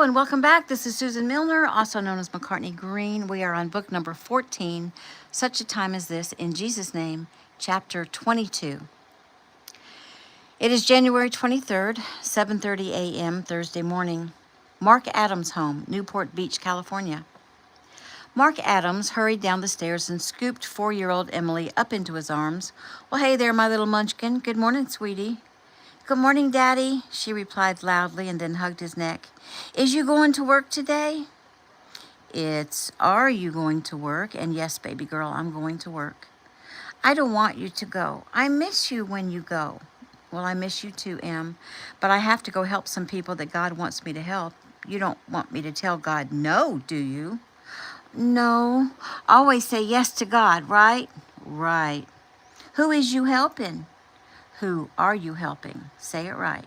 Hello and welcome back. This is Susan Milner, also known as McCartney Green. We are on book number 14, Such a Time as This, in Jesus' Name, chapter 22. It is January 23rd, 7:30 a.m., Thursday morning. Mark Adams' home, Newport Beach, California. Mark Adams hurried down the stairs and scooped 4-year-old Emily up into his arms. Well, hey there, my little munchkin. Good morning, sweetie. Good morning, Daddy, she replied loudly and then hugged his neck. Is you going to work today? It's, are you going to work? And yes, baby girl, I'm going to work. I don't want you to go. I miss you when you go. Well, I miss you too, Em, but I have to go help some people that God wants me to help. You don't want me to tell God no, do you? No. Always say yes to God, right? Right. Who is you helping? Who are you helping? Say it right.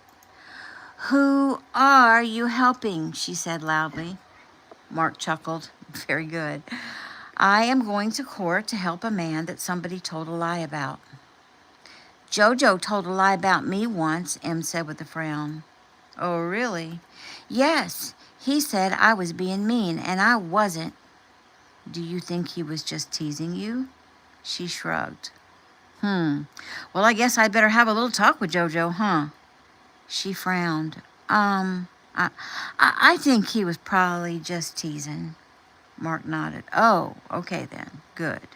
Who are you helping? She said loudly. Mark chuckled. Very good. I am going to court to help a man that somebody told a lie about. JoJo told a lie about me once, Em said with a frown. Oh, really? Yes. He said I was being mean, and I wasn't. Do you think he was just teasing you? She shrugged. Well, I guess I'd better have a little talk with JoJo, huh? She frowned. I think he was probably just teasing. Mark nodded. Oh, okay then. Good.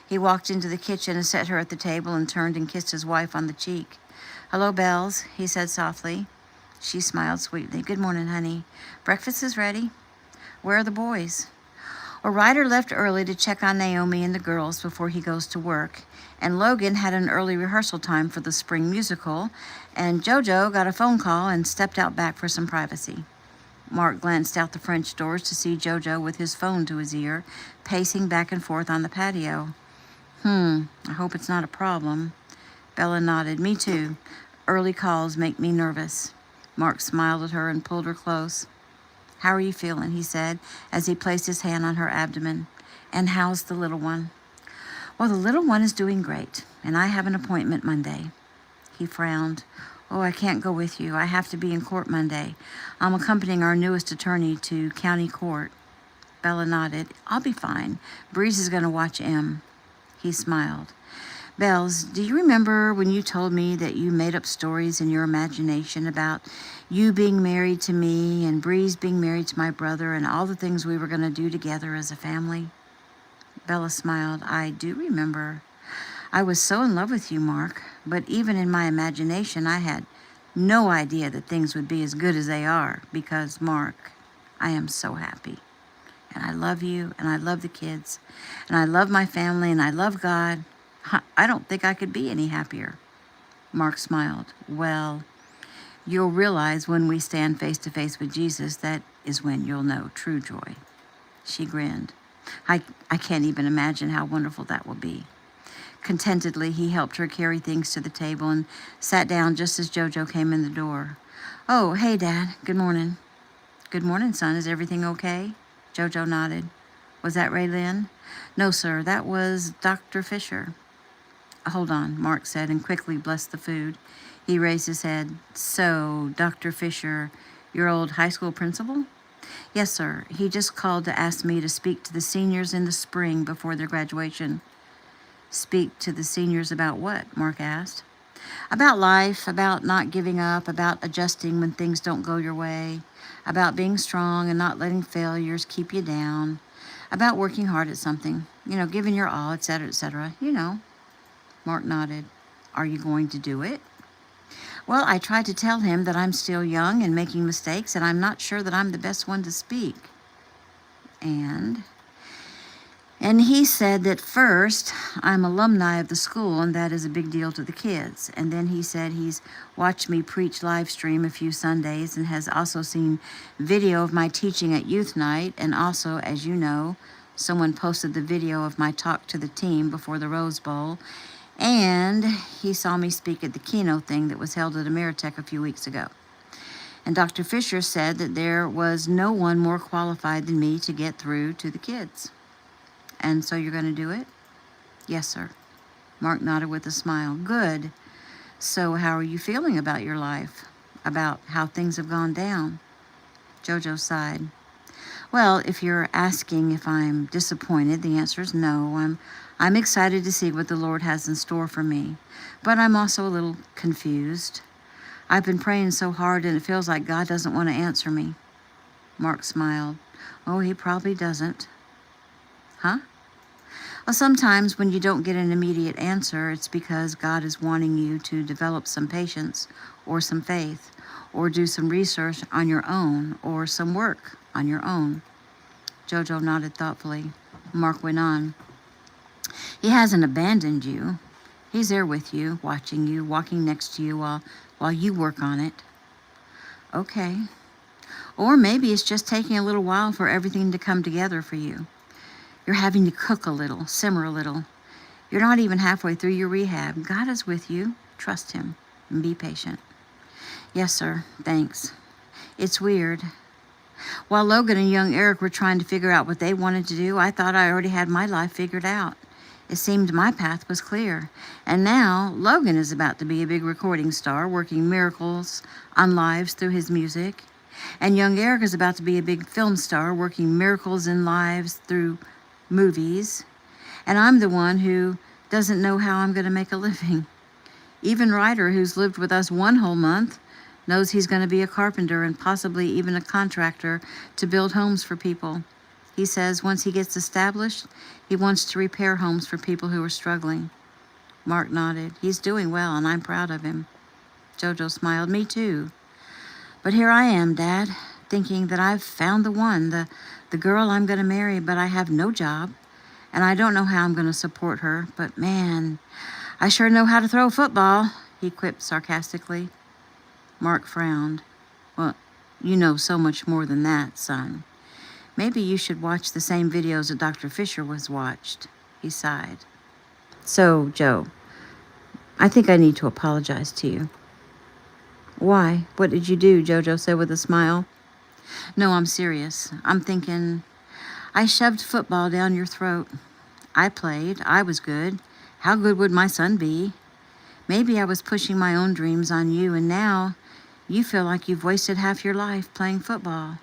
He walked into the kitchen and set her at the table and turned and kissed his wife on the cheek. Hello, Bells, he said softly. She smiled sweetly. Good morning, honey. Breakfast is ready. Where are the boys? Well, Ryder left early to check on Naomi and the girls before he goes to work, and Logan had an early rehearsal time for the spring musical, and JoJo got a phone call and stepped out back for some privacy. Mark glanced out the French doors to see JoJo with his phone to his ear, pacing back and forth on the patio. I hope it's not a problem. Bella nodded. Me too. Early calls make me nervous. Mark smiled at her and pulled her close. How are you feeling? He said, as he placed his hand on her abdomen. And how's the little one? Well, the little one is doing great, and I have an appointment Monday. He frowned. Oh, I can't go with you. I have to be in court Monday. I'm accompanying our newest attorney to county court. Bella nodded. I'll be fine. Breeze is going to watch Em. He smiled. Bells, do you remember when you told me that you made up stories in your imagination about you being married to me and Breeze being married to my brother and all the things we were going to do together as a family? Bella smiled. I do remember. I was so in love with you, Mark, but even in my imagination, I had no idea that things would be as good as they are because, Mark, I am so happy. And I love you, and I love the kids, and I love my family, and I love God. I don't think I could be any happier. Mark smiled. Well, you'll realize when we stand face to face with Jesus, that is when you'll know true joy. She grinned. I can't even imagine how wonderful that will be. Contentedly, he helped her carry things to the table and sat down just as JoJo came in the door. Oh, hey, Dad. Good morning. Good morning, son. Is everything okay? JoJo nodded. Was that Ray Lynn? No, sir. That was Dr. Fisher. Hold on, Mark said, and quickly blessed the food. He raised his head. So, Dr. Fisher, your old high school principal? Yes, sir. He just called to ask me to speak to the seniors in the spring before their graduation. Speak to the seniors about what? Mark asked. About life, about not giving up, about adjusting when things don't go your way, about being strong and not letting failures keep you down, about working hard at something, giving your all, etc., etc., Mark nodded. Are you going to do it? Well, I tried to tell him that I'm still young and making mistakes, and I'm not sure that I'm the best one to speak. And he said that first, I'm alumni of the school, and that is a big deal to the kids. And then he said he's watched me preach live stream a few Sundays and has also seen video of my teaching at youth night. And also, as you know, someone posted the video of my talk to the team before the Rose Bowl. And he saw me speak at the Keno thing that was held at Ameritech a few weeks ago. And Dr. Fisher said that there was no one more qualified than me to get through to the kids. And so you're going to do it? Yes, sir. Mark nodded with a smile. Good. So how are you feeling about your life? About how things have gone down? JoJo sighed. Well, if you're asking if I'm disappointed, the answer is no. I'm excited to see what the Lord has in store for me, but I'm also a little confused. I've been praying so hard and it feels like God doesn't want to answer me. Mark smiled. Oh, he probably doesn't. Huh? Well, sometimes when you don't get an immediate answer, it's because God is wanting you to develop some patience or some faith or do some research on your own or some work on your own. JoJo nodded thoughtfully. Mark went on. He hasn't abandoned you. He's there with you, watching you, walking next to you while you work on it. Okay. Or maybe it's just taking a little while for everything to come together for you. You're having to cook a little, simmer a little. You're not even halfway through your rehab. God is with you. Trust him and be patient. Yes, sir. Thanks. It's weird. While Logan and young Eric were trying to figure out what they wanted to do, I thought I already had my life figured out. It seemed my path was clear. And now Logan is about to be a big recording star, working miracles on lives through his music. And young Eric is about to be a big film star, working miracles in lives through movies. And I'm the one who doesn't know how I'm going to make a living. Even Ryder, who's lived with us one whole month, knows he's going to be a carpenter and possibly even a contractor to build homes for people. He says once he gets established, he wants to repair homes for people who are struggling. Mark nodded. He's doing well, and I'm proud of him. JoJo smiled. Me too. But here I am, Dad, thinking that I've found the one, the girl I'm going to marry, but I have no job, and I don't know how I'm going to support her. But man, I sure know how to throw a football, he quipped sarcastically. Mark frowned. Well, you know so much more than that, son. Maybe you should watch the same videos that Dr. Fisher was watched. He sighed. So, Joe, I think I need to apologize to you. Why? What did you do? JoJo said with a smile. No, I'm serious. I'm thinking, I shoved football down your throat. I played. I was good. How good would my son be? Maybe I was pushing my own dreams on you, and now you feel like you've wasted half your life playing football.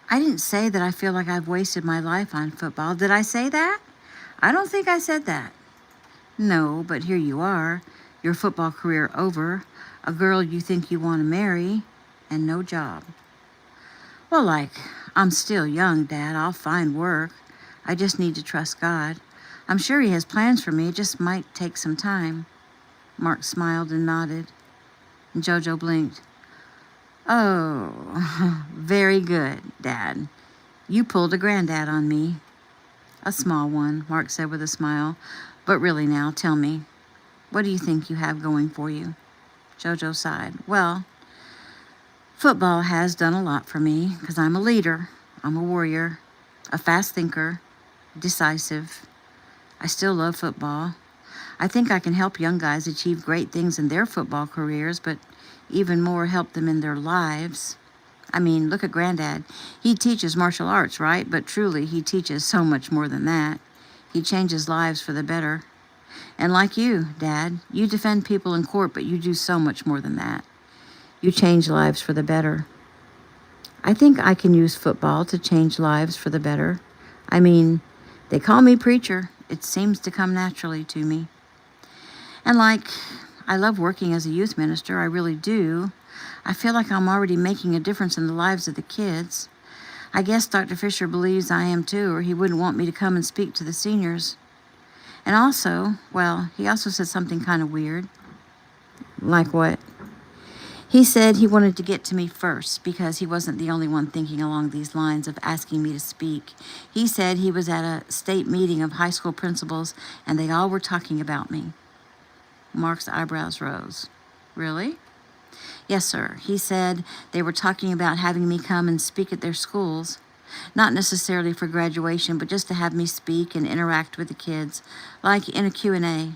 I didn't say that I feel like I've wasted my life on football. Did I say that? I don't think I said that. No, but here you are, your football career over, a girl you think you want to marry, and no job. Well, I'm still young, Dad. I'll find work. I just need to trust God. I'm sure he has plans for me. It just might take some time. Mark smiled and nodded. And JoJo blinked. Oh, very good, Dad. You pulled a granddad on me. A small one, Mark said with a smile. But really now, tell me, what do you think you have going for you? JoJo sighed. Well, football has done a lot for me because I'm a leader. I'm a warrior, a fast thinker, decisive. I still love football. I think I can help young guys achieve great things in their football careers, but even more help them in their lives. I mean, look at Granddad. He teaches martial arts, right? But truly, he teaches so much more than that. He changes lives for the better. And like you, Dad, you defend people in court, but you do so much more than that. You change lives for the better. I think I can use football to change lives for the better. I mean, they call me preacher. It seems to come naturally to me. And I love working as a youth minister. I really do. I feel like I'm already making a difference in the lives of the kids. I guess Dr. Fisher believes I am too, or he wouldn't want me to come and speak to the seniors. And also, he also said something kind of weird. Like what? He said he wanted to get to me first because he wasn't the only one thinking along these lines of asking me to speak. He said he was at a state meeting of high school principals and they all were talking about me. Mark's eyebrows rose. Really? Yes, sir. He said they were talking about having me come and speak at their schools. Not necessarily for graduation, but just to have me speak and interact with the kids, like in a Q&A.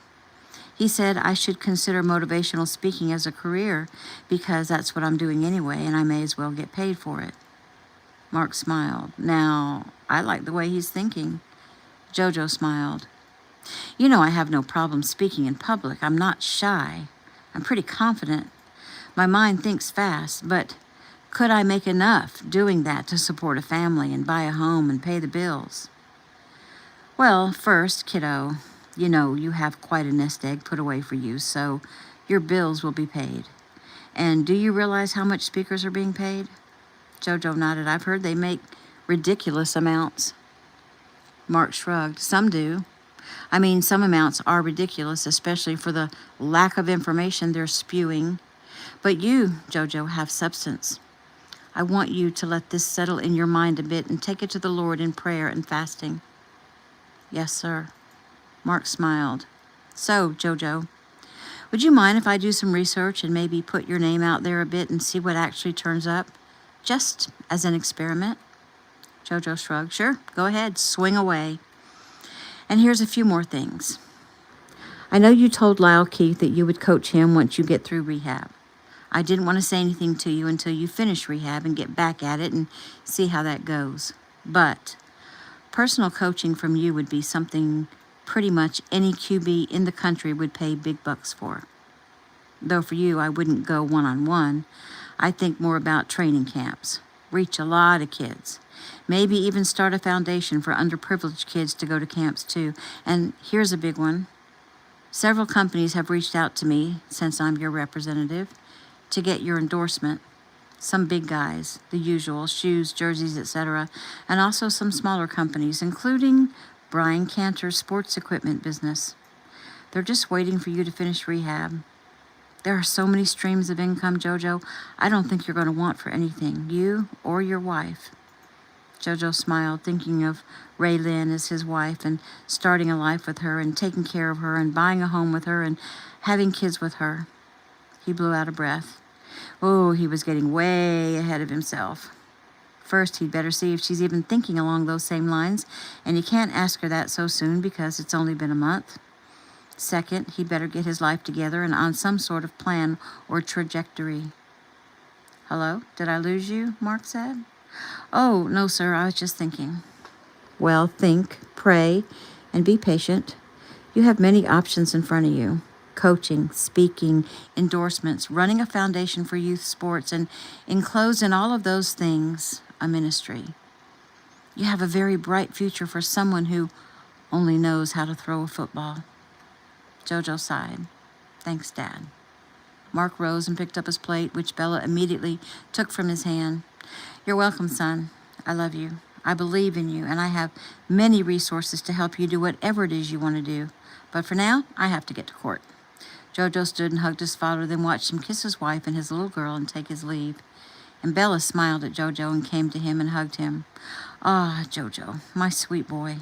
He said I should consider motivational speaking as a career because that's what I'm doing anyway, and I may as well get paid for it. Mark smiled. Now, I like the way he's thinking. JoJo smiled. You know I have no problem speaking in public. I'm not shy. I'm pretty confident. My mind thinks fast, but Could I make enough doing that to support a family and buy a home and pay the bills? Well, first, kiddo, you know you have quite a nest egg put away for you, so your bills will be paid. And do you realize how much speakers are being paid? JoJo nodded. I've heard they make ridiculous amounts. Mark shrugged. Some do. I mean, some amounts are ridiculous, especially for the lack of information they're spewing. But you, JoJo, have substance. I want you to let this settle in your mind a bit and take it to the Lord in prayer and fasting. Yes, sir. Mark smiled. So, JoJo, would you mind if I do some research and maybe put your name out there a bit and see what actually turns up? Just as an experiment? JoJo shrugged. Sure, go ahead, swing away. And here's a few more things. I know you told Lyle Keith that you would coach him once you get through rehab. I didn't want to say anything to you until you finish rehab and get back at it and see how that goes. But personal coaching from you would be something pretty much any QB in the country would pay big bucks for. Though for you, I wouldn't go one-on-one. I think more about training camps. Reach a lot of kids. Maybe even start a foundation for underprivileged kids to go to camps too. And here's a big one. Several companies have reached out to me, since I'm your representative, to get your endorsement. Some big guys, the usual, shoes, jerseys, etc., and also some smaller companies, including Brian Cantor's sports equipment business. They're just waiting for you to finish rehab. There are so many streams of income, JoJo, I don't think you're going to want for anything, you or your wife. JoJo smiled, thinking of Ray Lynn as his wife and starting a life with her and taking care of her and buying a home with her and having kids with her. He blew out a breath. Oh, he was getting way ahead of himself. First, he'd better see if she's even thinking along those same lines, and he can't ask her that so soon because it's only been a month. Second, he'd better get his life together and on some sort of plan or trajectory. Hello? Did I lose you? Mark said. Oh, no, sir. I was just thinking. Well, think, pray, and be patient. You have many options in front of you. Coaching, speaking, endorsements, running a foundation for youth sports, and enclosed in all of those things, a ministry. You have a very bright future for someone who only knows how to throw a football. JoJo sighed. Thanks, Dad. Mark rose and picked up his plate, which Bella immediately took from his hand. You're welcome, son. I love you. I believe in you, and I have many resources to help you do whatever it is you want to do. But for now, I have to get to court. JoJo stood and hugged his father, then watched him kiss his wife and his little girl and take his leave. And Bella smiled at JoJo and came to him and hugged him. Ah, JoJo, my sweet boy.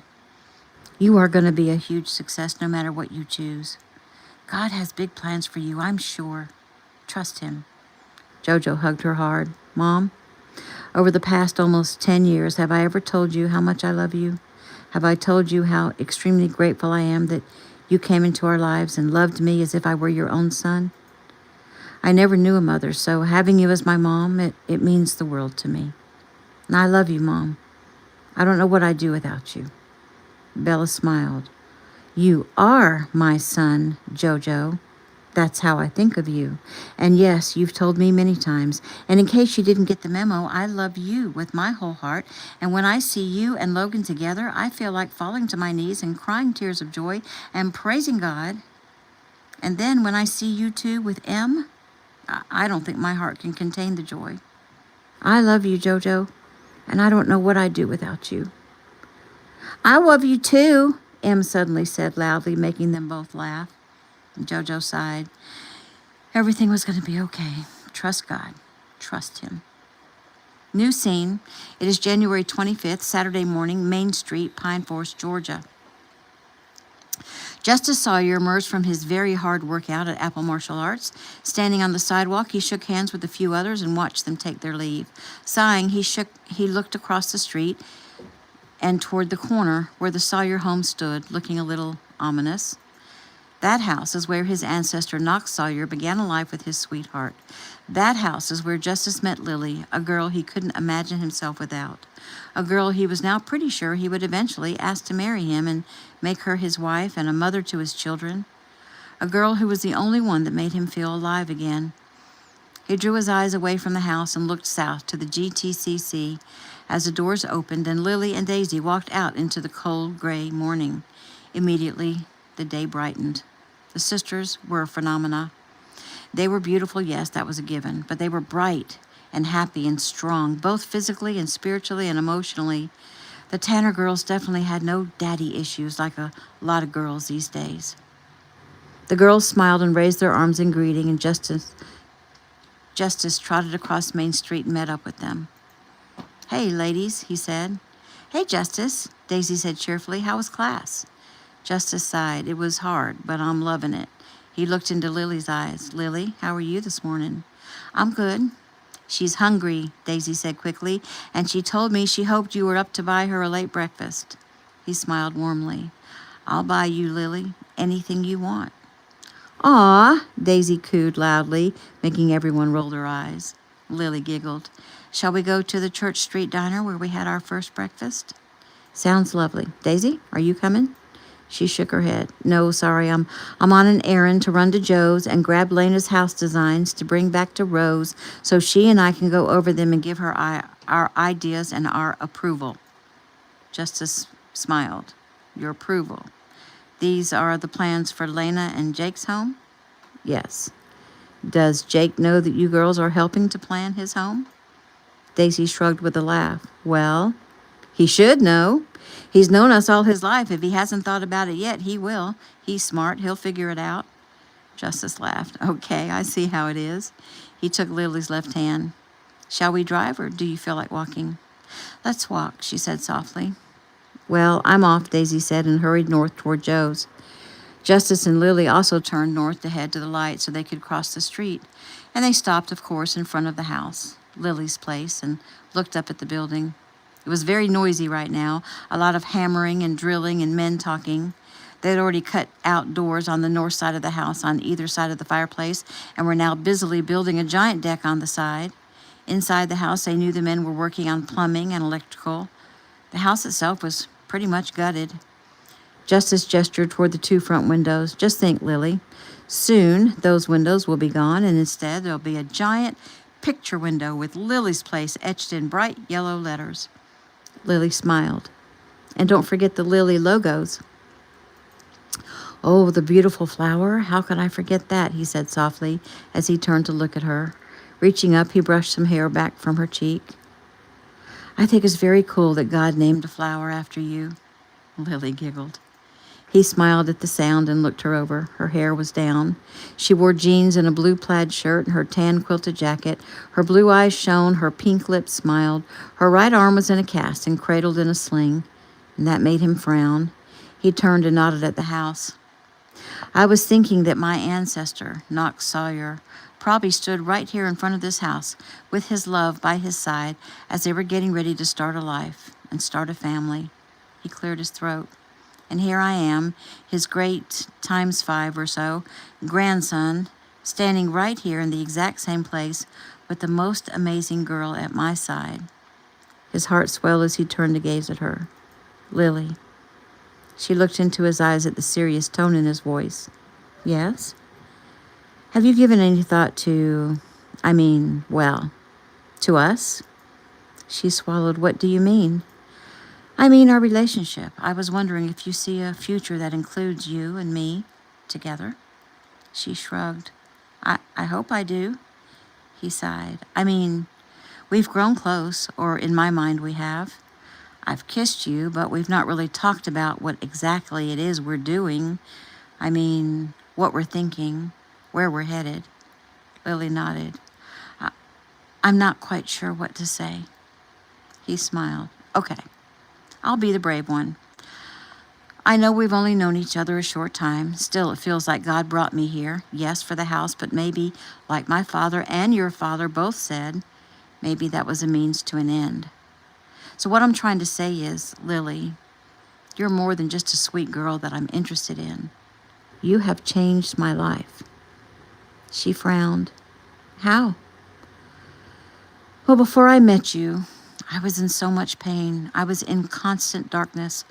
You are going to be a huge success no matter what you choose. God has big plans for you, I'm sure. Trust him. JoJo hugged her hard. Mom, over the past almost 10 years, have I ever told you how much I love you? Have I told you how extremely grateful I am that you came into our lives and loved me as if I were your own son? I never knew a mother, so having you as my mom, it means the world to me. And I love you, Mom. I don't know what I'd do without you. Bella smiled. You are my son, JoJo. That's how I think of you. And yes, you've told me many times. And in case you didn't get the memo, I love you with my whole heart. And when I see you and Logan together, I feel like falling to my knees and crying tears of joy and praising God. And then when I see you two with M, I don't think my heart can contain the joy. I love you, JoJo, and I don't know what I'd do without you. I love you too, M suddenly said loudly, making them both laugh. And JoJo sighed. Everything was going to be okay. Trust God. Trust him. New scene. It is January 25th, Saturday morning, Main Street, Pine Forest, Georgia. Just as Sawyer emerged from his very hard workout at Apple Martial Arts, standing on the sidewalk, he shook hands with a few others and watched them take their leave. Sighing, he looked across the street and toward the corner where the Sawyer home stood, looking a little ominous. That house is where his ancestor Knox Sawyer began a life with his sweetheart. That house is where Justice met Lily, a girl he couldn't imagine himself without. A girl he was now pretty sure he would eventually ask to marry him and make her his wife and a mother to his children. A girl who was the only one that made him feel alive again. He drew his eyes away from the house and looked south to the GTCC as the doors opened and Lily and Daisy walked out into the cold gray morning. Immediately, the day brightened. The sisters were a phenomena. They were beautiful, yes, that was a given, but they were bright and happy and strong, both physically and spiritually and emotionally. The Tanner girls definitely had no daddy issues like a lot of girls these days. The girls smiled and raised their arms in greeting, and Justice trotted across Main Street and met up with them. "Hey, ladies," he said. "Hey, Justice," Daisy said cheerfully. "How was class?" Justice sighed. "It was hard, but I'm loving it." He looked into Lily's eyes. "Lily, how are you this morning?" "I'm good." "She's hungry," Daisy said quickly, "and she told me she hoped you were up to buy her a late breakfast." He smiled warmly. "I'll buy you, Lily, anything you want." "Aw," Daisy cooed loudly, making everyone roll their eyes. Lily giggled. "Shall we go to the Church Street Diner where we had our first breakfast?" "Sounds lovely. Daisy, are you coming?" She shook her head. "No, sorry, I'm on an errand to run to Joe's and grab Lena's house designs to bring back to Rose so she and I can go over them and give her our ideas and our approval." Justice smiled. "Your approval. These are the plans for Lena and Jake's home?" "Yes." "Does Jake know that you girls are helping to plan his home?" Daisy shrugged with a laugh. "Well, he should know. He's known us all his life. If he hasn't thought about it yet, he will. He's smart. He'll figure it out." Justice laughed. "Okay, I see how it is." He took Lily's left hand. "Shall we drive, or do you feel like walking?" "Let's walk," she said softly. "Well, I'm off," Daisy said, and hurried north toward Joe's. Justice and Lily also turned north to head to the light so they could cross the street, and they stopped, of course, in front of the house, Lily's place, and looked up at the building. It was very noisy right now, a lot of hammering and drilling and men talking. They had already cut out doors on the north side of the house on either side of the fireplace and were now busily building a giant deck on the side. Inside the house, they knew the men were working on plumbing and electrical. The house itself was pretty much gutted. Justice gestured toward the two front windows. "Just think, Lily. Soon, those windows will be gone, and instead there'll be a giant picture window with Lily's place etched in bright yellow letters." Lily smiled. "And don't forget the Lily logos." "Oh, the beautiful flower. How could I forget that?" he said softly as he turned to look at her. Reaching up, he brushed some hair back from her cheek. "I think it's very cool that God named a flower after you." Lily giggled. He smiled at the sound and looked her over. Her hair was down. She wore jeans and a blue plaid shirt and her tan quilted jacket. Her blue eyes shone, her pink lips smiled. Her right arm was in a cast and cradled in a sling, and that made him frown. He turned and nodded at the house. "I was thinking that my ancestor, Knox Sawyer, probably stood right here in front of this house with his love by his side as they were getting ready to start a life and start a family." He cleared his throat. "And here I am, his great ×5 or so grandson, standing right here in the exact same place with the most amazing girl at my side." His heart swelled as he turned to gaze at her. "Lily." She looked into his eyes at the serious tone in his voice. "Yes?" "Have you given any thought to us?" She swallowed. "What do you mean?" "I mean our relationship. I was wondering if you see a future that includes you and me together." She shrugged. I hope I do." He sighed. We've grown close, or in my mind we have. I've kissed you, but we've not really talked about what exactly it is we're doing. What we're thinking, where we're headed." Lily nodded. I'm not quite sure what to say." He smiled. "Okay. I'll be the brave one. I know we've only known each other a short time. Still, it feels like God brought me here. Yes, for the house, but maybe, like my father and your father both said, maybe that was a means to an end. So what I'm trying to say is, Lily, you're more than just a sweet girl that I'm interested in. You have changed my life." She frowned. "How?" "Well, before I met you, I was in so much pain. I was in constant darkness.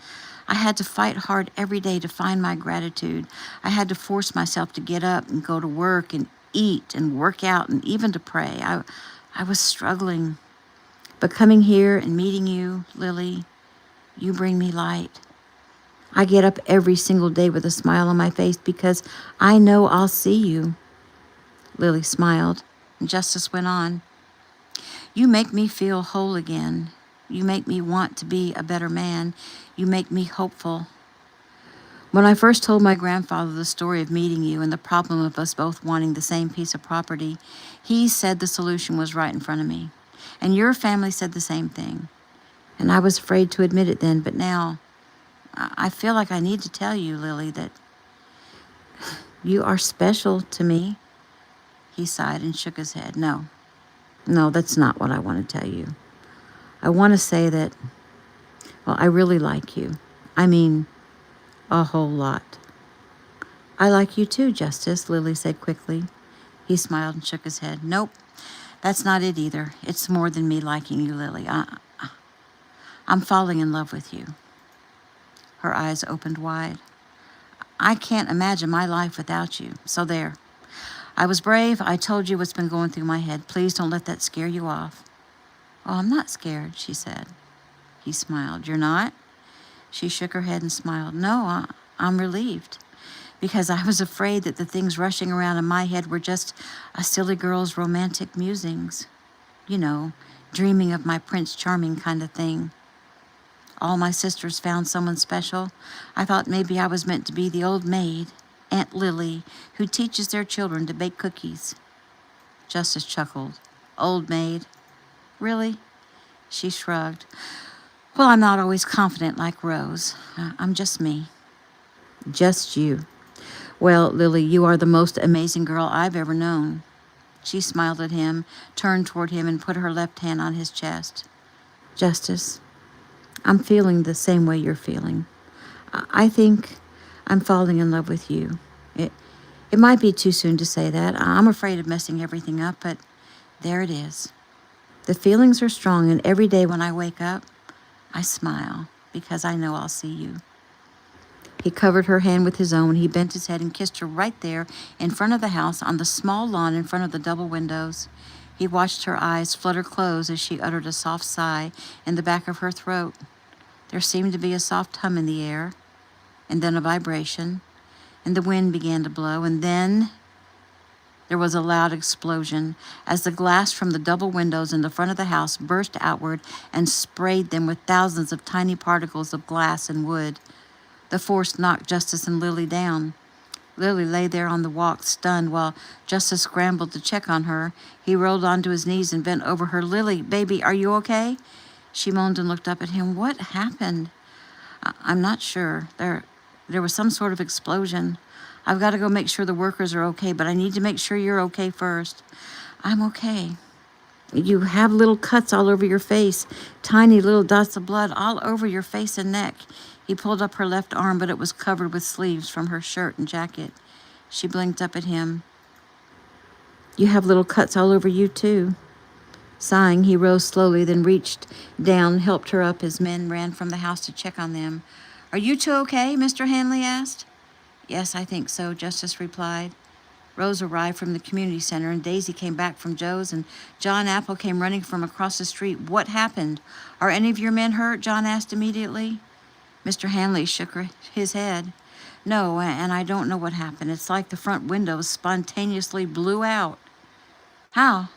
I had to fight hard every day to find my gratitude. I had to force myself to get up and go to work and eat and work out and even to pray. I was struggling. But coming here and meeting you, Lily, you bring me light. I get up every single day with a smile on my face because I know I'll see you. Lily smiled, and Justice went on. You make me feel whole again. You make me want to be a better man. You make me hopeful. When I first told my grandfather the story of meeting you and the problem of us both wanting the same piece of property, he said the solution was right in front of me. And your family said the same thing. And I was afraid to admit it then, but now I feel like I need to tell you, Lily, that you are special to me. He sighed and shook his head. No, that's not what I want to tell you. I want to say that, well, I really like you. I mean, a whole lot. I like you too, Justice, Lily said quickly. He smiled and shook his head. Nope, that's not it either. It's more than me liking you, Lily. I'm falling in love with you. Her eyes opened wide. I can't imagine my life without you. So there. I was brave. I told you what's been going through my head. Please don't let that scare you off. Oh, I'm not scared, she said. He smiled. You're not? She shook her head and smiled. No, I'm relieved. Because I was afraid that the things rushing around in my head were just a silly girl's romantic musings. You know, dreaming of my Prince Charming kind of thing. All my sisters found someone special. I thought maybe I was meant to be the old maid, Aunt Lily, who teaches their children to bake cookies. Justice chuckled. Old maid? Really? She shrugged. Well, I'm not always confident like Rose. I'm just me. Just you. Well, Lily, you are the most amazing girl I've ever known. She smiled at him, turned toward him, and put her left hand on his chest. Justice, I'm feeling the same way you're feeling. I think I'm falling in love with you. It might be too soon to say that. I'm afraid of messing everything up, but there it is. The feelings are strong, and every day when I wake up, I smile because I know I'll see you. He covered her hand with his own. He bent his head and kissed her right there in front of the house on the small lawn in front of the double windows. He watched her eyes flutter close as she uttered a soft sigh in the back of her throat. There seemed to be a soft hum in the air, and then a vibration, and the wind began to blow, and then there was a loud explosion as the glass from the double windows in the front of the house burst outward and sprayed them with thousands of tiny particles of glass and wood. The force knocked Justice and Lily down. Lily lay there on the walk, stunned, while Justice scrambled to check on her. He rolled onto his knees and bent over her. Lily, baby, are you okay? She moaned and looked up at him. What happened? I'm not sure. There was some sort of explosion. I've got to go make sure the workers are okay, but I need to make sure you're okay first. I'm okay. You have little cuts all over your face, tiny little dots of blood all over your face and neck. He pulled up her left arm, but it was covered with sleeves from her shirt and jacket. She blinked up at him. You have little cuts all over you, too. Sighing, he rose slowly, then reached down, helped her up as men ran from the house to check on them. Are you two okay? Mr. Hanley asked. Yes, I think so, Justice replied. Rose arrived from the community center, and Daisy came back from Joe's, and John Apple came running from across the street. What happened? Are any of your men hurt? John asked immediately. Mr. Hanley shook his head. No, and I don't know what happened. It's like the front windows spontaneously blew out. How?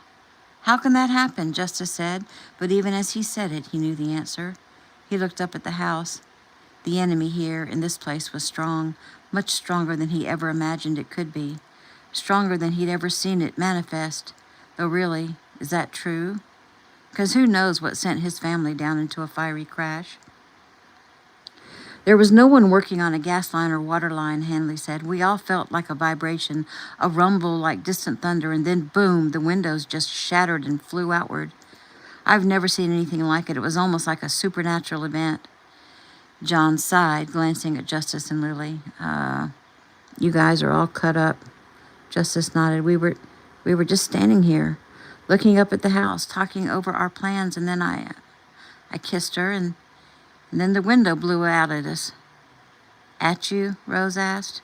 How can that happen? Justice said, but even as he said it, he knew the answer. He looked up at the house. The enemy here in this place was strong, much stronger than he ever imagined it could be, stronger than he'd ever seen it manifest. Though really, is that true? Because who knows what sent his family down into a fiery crash? There was no one working on a gas line or water line, Hanley said. We all felt like a vibration, a rumble like distant thunder, and then boom, the windows just shattered and flew outward. I've never seen anything like it. It was almost like a supernatural event. John sighed, glancing at Justice and Lily. You guys are all cut up. Justice nodded. We were just standing here, looking up at the house, talking over our plans, and then I kissed her, and then the window blew out at us. At you? Rose asked.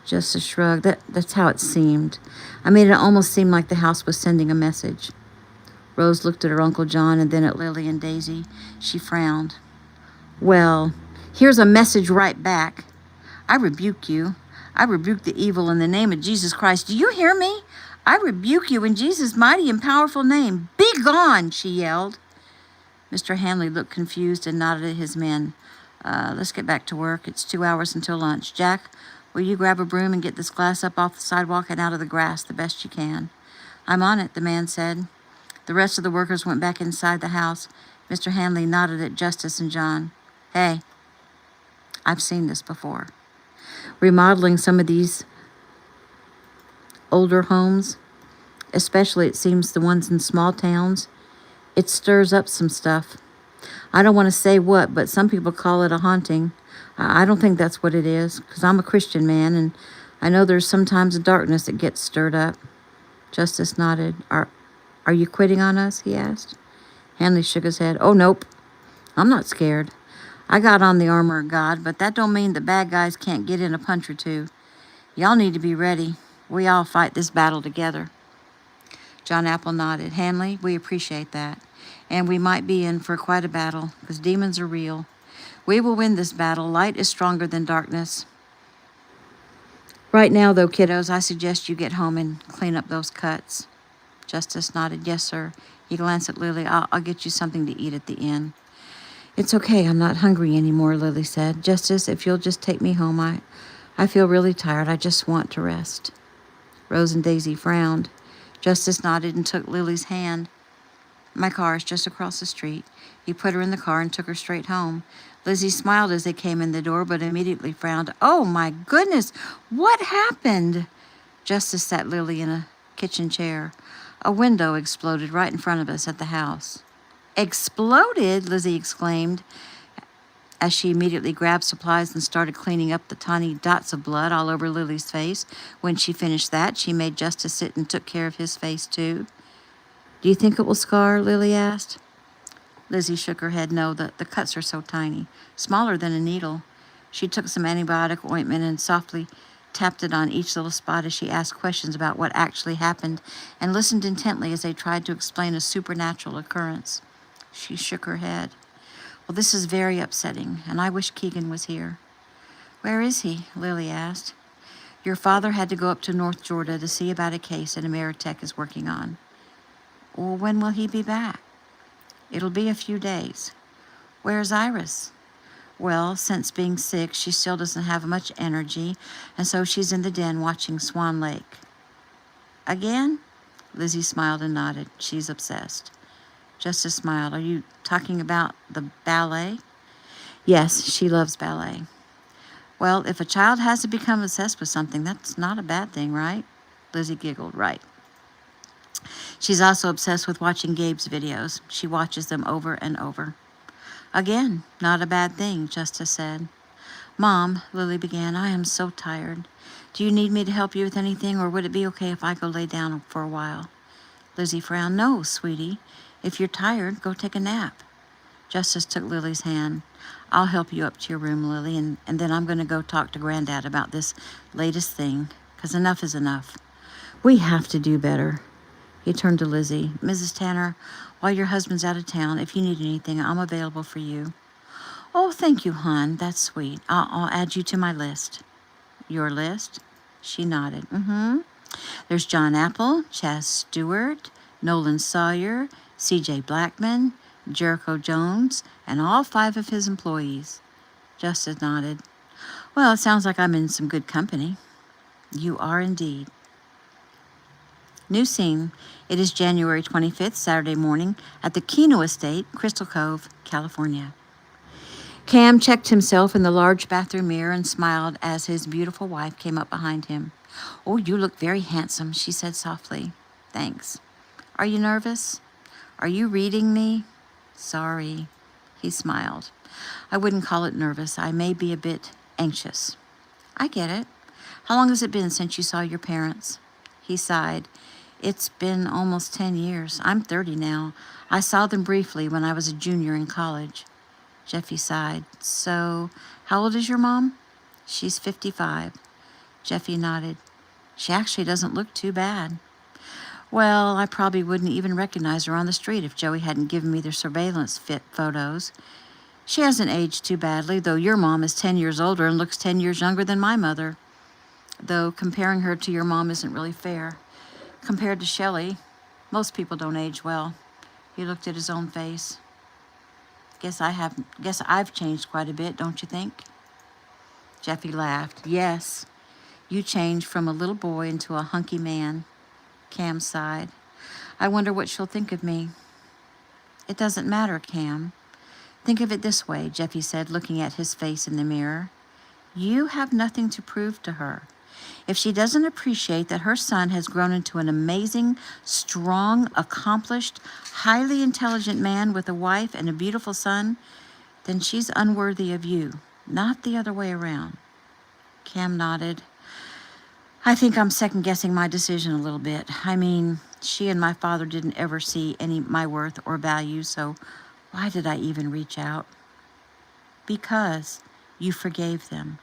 Just a shrug. That's how it seemed. I mean, it almost seemed like the house was sending a message. Rose looked at her Uncle John and then at Lily and Daisy. She frowned. Well, here's a message right back. I rebuke you. I rebuke the evil in the name of Jesus Christ. Do you hear me? I rebuke you in Jesus' mighty and powerful name. Be gone, she yelled. Mr. Hanley looked confused and nodded at his men. Let's get back to work. It's 2 hours until lunch. Jack, will you grab a broom and get this glass up off the sidewalk and out of the grass the best you can? I'm on it, the man said. The rest of the workers went back inside the house. Mr. Hanley nodded at Justice and John. Hey, I've seen this before. Remodeling some of these older homes, especially it seems the ones in small towns, it stirs up some stuff. I don't want to say what, but some people call it a haunting. I don't think that's what it is, because I'm a Christian man, and I know there's sometimes a darkness that gets stirred up. Justice nodded. Are you quitting on us? He asked. Hanley shook his head. Oh, nope. I'm not scared. I got on the armor of God, but that don't mean the bad guys can't get in a punch or two. Y'all need to be ready. We all fight this battle together. John Apple nodded. Hanley, we appreciate that. And we might be in for quite a battle, because demons are real. We will win this battle. Light is stronger than darkness. Right now, though, kiddos, I suggest you get home and clean up those cuts. Justice nodded. Yes, sir. He glanced at Lily. I'll get you something to eat at the inn. It's okay. I'm not hungry anymore, Lily said. Justice, if you'll just take me home, I feel really tired. I just want to rest. Rose and Daisy frowned. Justice nodded and took Lily's hand. My car is just across the street. He put her in the car and took her straight home. Lizzie smiled as they came in the door, but immediately frowned. Oh, my goodness. What happened? Justice sat Lily in a kitchen chair. A window exploded right in front of us at the house. Exploded? Lizzie exclaimed as she immediately grabbed supplies and started cleaning up the tiny dots of blood all over Lily's face. When she finished that, she made Justice sit and took care of his face, too. Do you think it will scar? Lily asked. Lizzie shook her head. No, the cuts are so tiny, smaller than a needle. She took some antibiotic ointment and softly tapped it on each little spot as she asked questions about what actually happened and listened intently as they tried to explain a supernatural occurrence. She shook her head. Well, this is very upsetting, and I wish Keegan was here. Where is he? Lily asked. Your father had to go up to North Georgia to see about a case that Ameritech is working on. Well, when will he be back? It'll be a few days. Where's Iris? Well, since being sick, she still doesn't have much energy, and so she's in the den watching Swan Lake. Again? Lizzie smiled and nodded. She's obsessed. Justice smiled. Are you talking about the ballet? Yes, she loves ballet. Well, if a child has to become obsessed with something, that's not a bad thing, right? Lizzie giggled. Right. She's also obsessed with watching Gabe's videos. She watches them over and over. Again, not a bad thing, Justice said. Mom, Lily began, I am so tired. Do you need me to help you with anything, or would it be okay if I go lay down for a while? Lizzie frowned. No, sweetie. If you're tired, go take a nap. Justice took Lily's hand. I'll help you up to your room, Lily, and then I'm going to go talk to Granddad about this latest thing, because enough is enough. We have to do better. He turned to Lizzie. Mrs. Tanner, while your husband's out of town, if you need anything, I'm available for you. Oh, thank you, hon. That's sweet. I'll add you to my list. Your list? She nodded. There's John Apple, Chaz Stewart, Nolan Sawyer, C.J. Blackman, Jericho Jones, and all 5 of his employees. Justice nodded. Well, it sounds like I'm in some good company. You are indeed. New scene. It is January 25th, Saturday morning, at the Keno Estate, Crystal Cove, California. Cam checked himself in the large bathroom mirror and smiled as his beautiful wife came up behind him. Oh, you look very handsome, she said softly. Thanks. Are you nervous? Are you reading me? Sorry. He smiled. I wouldn't call it nervous. I may be a bit anxious. I get it. How long has it been since you saw your parents? He sighed. It's been almost 10 years. I'm 30 now. I saw them briefly when I was a junior in college. Jeffy sighed. So, how old is your mom? She's 55. Jeffy nodded. She actually doesn't look too bad. Well, I probably wouldn't even recognize her on the street if Joey hadn't given me the surveillance fit photos. She hasn't aged too badly, though your mom is 10 years older and looks 10 years younger than my mother. Though comparing her to your mom isn't really fair. Compared to Shelley, most people don't age well. He looked at his own face. Guess I've changed quite a bit, don't you think? Jeffy laughed. Yes, you changed from a little boy into a hunky man. Cam sighed. I wonder what she'll think of me. It doesn't matter, Cam. Think of it this way, Jeffy said, looking at his face in the mirror. You have nothing to prove to her. If she doesn't appreciate that her son has grown into an amazing, strong, accomplished, highly intelligent man with a wife and a beautiful son, then she's unworthy of you, not the other way around. Cam nodded. I think I'm second-guessing my decision a little bit. I mean, she and my father didn't ever see any my worth or value, so why did I even reach out? Because you forgave them.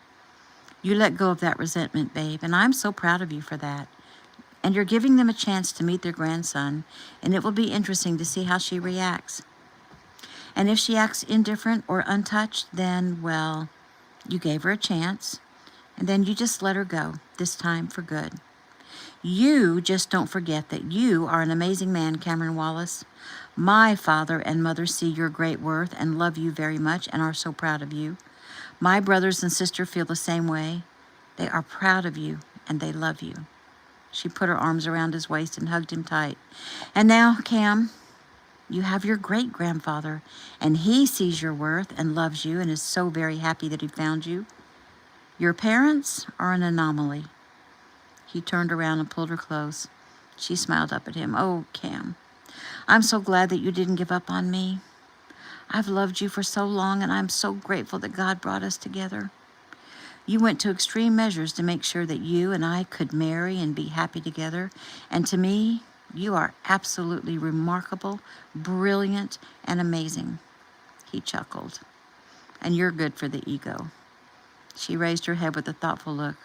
You let go of that resentment, babe, and I'm so proud of you for that. And you're giving them a chance to meet their grandson, and it will be interesting to see how she reacts. And if she acts indifferent or untouched, then, well, you gave her a chance, and then you just let her go, this time for good. You just don't forget that you are an amazing man, Cameron Wallace. My father and mother see your great worth and love you very much and are so proud of you. My brothers and sister feel the same way. They are proud of you and they love you. She put her arms around his waist and hugged him tight. And now, Cam, you have your great-grandfather, and he sees your worth and loves you and is so very happy that he found you. Your parents are an anomaly. He turned around and pulled her close. She smiled up at him. Oh, Cam, I'm so glad that you didn't give up on me. I've loved you for so long, and I'm so grateful that God brought us together. You went to extreme measures to make sure that you and I could marry and be happy together. And to me, you are absolutely remarkable, brilliant, and amazing. He chuckled. And you're good for the ego. She raised her head with a thoughtful look.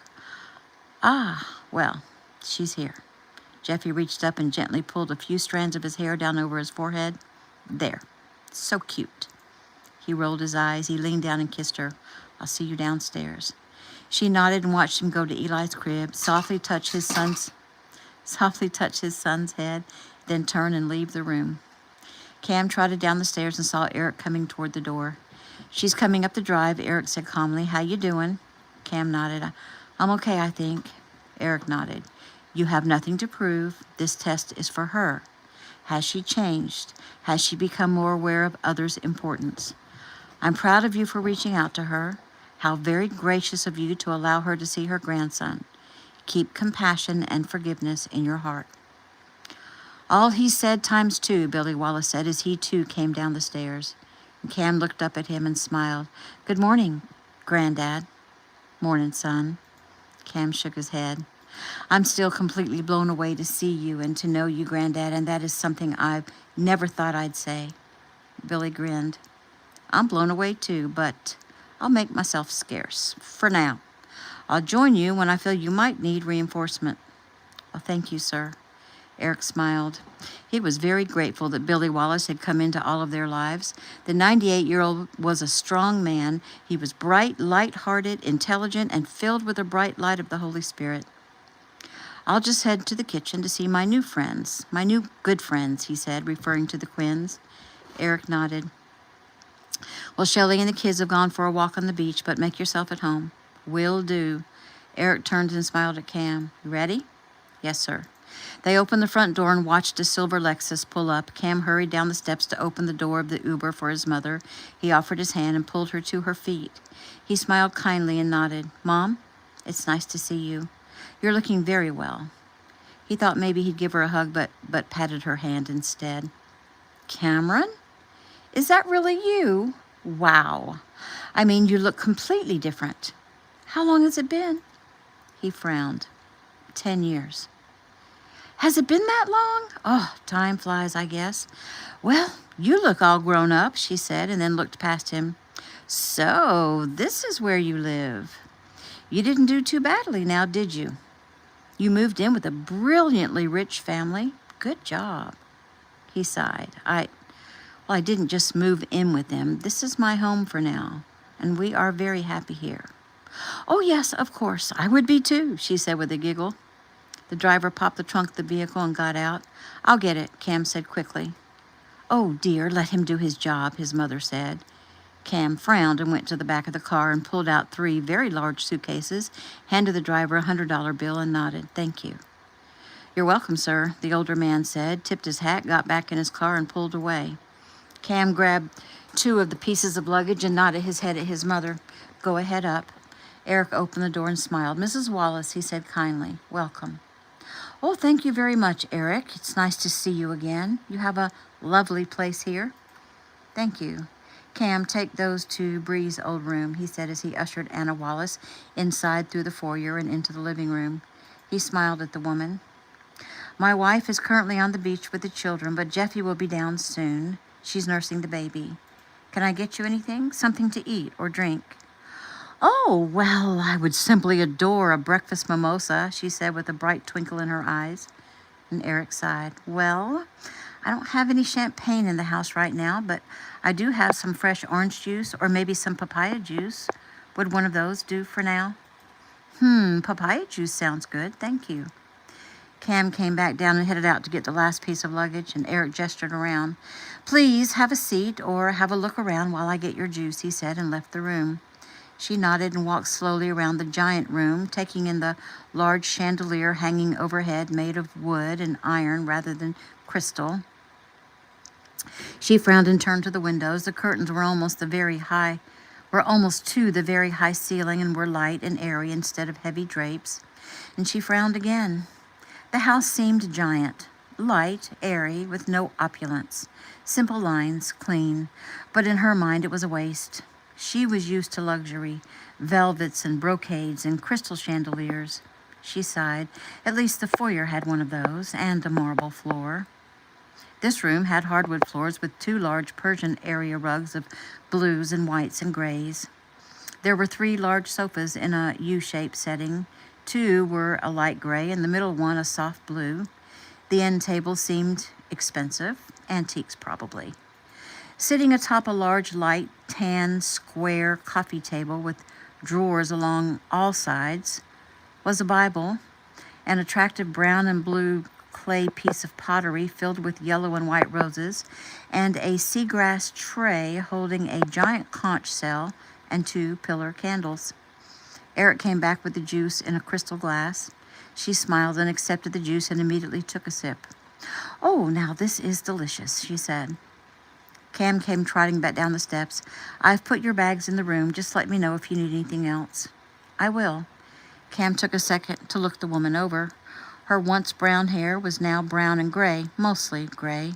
Ah, well, she's here. Jeffy reached up and gently pulled a few strands of his hair down over his forehead. There. So cute. He rolled his eyes. He leaned down and kissed her. I'll see you downstairs. She nodded and watched him go to Eli's crib, softly touch his son's head, then turn and leave the room. Cam trotted down the stairs and saw Eric coming toward the door. She's coming up the drive, Eric said calmly. How you doing? Cam nodded. I'm okay, I think. Eric nodded. You have nothing to prove. This test is for her. Has she changed? Has she become more aware of others' importance? I'm proud of you for reaching out to her. How very gracious of you to allow her to see her grandson. Keep compassion and forgiveness in your heart. All he said times two, Billy Wallace said as he too came down the stairs. And Cam looked up at him and smiled. Good morning, Granddad. Morning, son. Cam shook his head. I'm still completely blown away to see you and to know you, Granddad, and that is something I've never thought I'd say. Billy grinned. I'm blown away too, but I'll make myself scarce, for now. I'll join you when I feel you might need reinforcement. Well, thank you, sir. Eric smiled. He was very grateful that Billy Wallace had come into all of their lives. The 98-year-old was a strong man. He was bright, light-hearted, intelligent, and filled with the bright light of the Holy Spirit. I'll just head to the kitchen to see my new friends, my new good friends, he said, referring to the Quinns. Eric nodded. Well, Shelley and the kids have gone for a walk on the beach, but make yourself at home. Will do. Eric turned and smiled at Cam. You ready? Yes, sir. They opened the front door and watched a silver Lexus pull up. Cam hurried down the steps to open the door of the Uber for his mother. He offered his hand and pulled her to her feet. He smiled kindly and nodded. Mom, it's nice to see you. You're looking very well. He thought maybe he'd give her a hug, but patted her hand instead. Cameron? Is that really you? Wow. I mean, you look completely different. How long has it been? He frowned. 10 years. Has it been that long? Oh, time flies, I guess. Well, you look all grown up, she said, and then looked past him. So, this is where you live. You didn't do too badly now, did you? You moved in with a brilliantly rich family. Good job. He sighed. Well, I didn't just move in with them. This is my home for now, and we are very happy here. Oh, yes, of course. I would be too, she said with a giggle. The driver popped the trunk of the vehicle and got out. I'll get it, Cam said quickly. Oh, dear, let him do his job, his mother said. Cam frowned and went to the back of the car and pulled out 3 very large suitcases, handed the driver a $100 bill, and nodded. Thank you. You're welcome, sir, the older man said, tipped his hat, got back in his car, and pulled away. Cam grabbed 2 of the pieces of luggage and nodded his head at his mother. Go ahead up. Eric opened the door and smiled. Mrs. Wallace, he said kindly, welcome. Oh, thank you very much, Eric. It's nice to see you again. You have a lovely place here. Thank you. Cam, take those to Bree's old room, he said as he ushered Anna Wallace inside through the foyer and into the living room. He smiled at the woman. My wife is currently on the beach with the children, but Jeffy will be down soon. She's nursing the baby. Can I get you anything? Something to eat or drink? Oh, well, I would simply adore a breakfast mimosa, she said with a bright twinkle in her eyes. And Eric sighed. Well, I don't have any champagne in the house right now, but I do have some fresh orange juice or maybe some papaya juice. Would one of those do for now? Papaya juice sounds good. Thank you. Cam came back down and headed out to get the last piece of luggage, and Eric gestured around. Please have a seat or have a look around while I get your juice, he said, and left the room. She nodded and walked slowly around the giant room, taking in the large chandelier hanging overhead made of wood and iron rather than crystal. She frowned and turned to the windows. The curtains were almost to the very high ceiling and were light and airy instead of heavy drapes. And she frowned again. The house seemed giant, light, airy, with no opulence. Simple lines, clean, but in her mind it was a waste. She was used to luxury, velvets and brocades and crystal chandeliers. She sighed. At least the foyer had one of those, and a marble floor. This room had hardwood floors with 2 large Persian area rugs of blues and whites and grays. There were 3 large sofas in a U-shaped setting. 2 were a light gray, and the middle one a soft blue. The end table seemed expensive, antiques probably. Sitting atop a large light tan square coffee table with drawers along all sides was a Bible, an attractive brown and blue clay piece of pottery filled with yellow and white roses, and a seagrass tray holding a giant conch shell and 2 pillar candles. Eric came back with the juice in a crystal glass. She smiled and accepted the juice and immediately took a sip. Oh, now this is delicious, she said. Cam came trotting back down the steps. I've put your bags in the room. Just let me know if you need anything else. I will. Cam took a second to look the woman over. Her once brown hair was now brown and gray, mostly gray.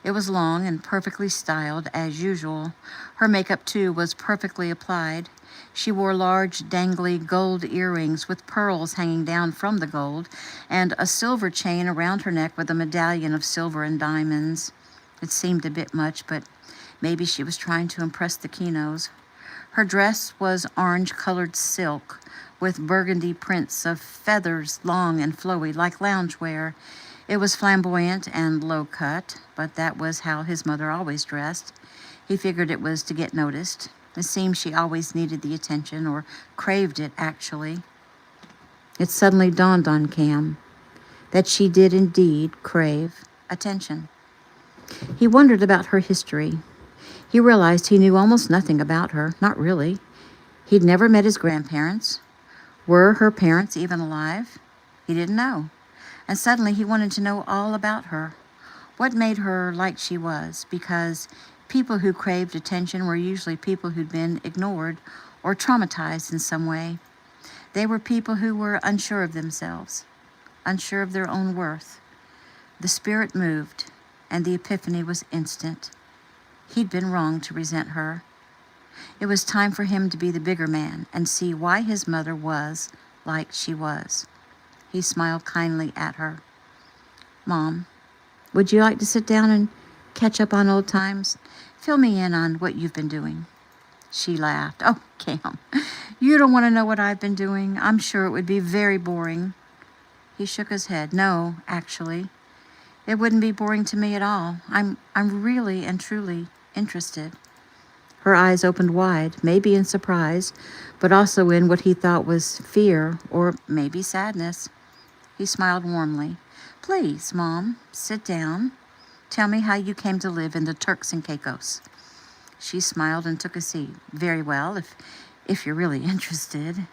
It was long and perfectly styled, as usual. Her makeup, too, was perfectly applied. She wore large, dangly gold earrings with pearls hanging down from the gold, and a silver chain around her neck with a medallion of silver and diamonds. It seemed a bit much, but maybe she was trying to impress the Kinos. Her dress was orange-colored silk, with burgundy prints of feathers, long and flowy, like loungewear. It was flamboyant and low-cut, but that was how his mother always dressed. He figured it was to get noticed. It seemed she always needed the attention, or craved it, actually. It suddenly dawned on Cam that she did indeed crave attention. He wondered about her history. He realized he knew almost nothing about her, not really. He'd never met his grandparents. Were her parents even alive? He didn't know. And suddenly he wanted to know all about her. What made her like she was? Because people who craved attention were usually people who'd been ignored or traumatized in some way. They were people who were unsure of themselves, unsure of their own worth. The spirit moved, and the epiphany was instant. He'd been wrong to resent her. It was time for him to be the bigger man and see why his mother was like she was. He smiled kindly at her. Mom, would you like to sit down and catch up on old times? Fill me in on what you've been doing. She laughed. Oh, Cam, you don't want to know what I've been doing. I'm sure it would be very boring. He shook his head. No, actually, it wouldn't be boring to me at all. I'm really and truly interested. Her eyes opened wide, maybe in surprise, but also in what he thought was fear or maybe sadness. He smiled warmly. Please, Mom, sit down. Tell me how you came to live in the Turks and Caicos. She smiled and took a seat. Very well, if you're really interested.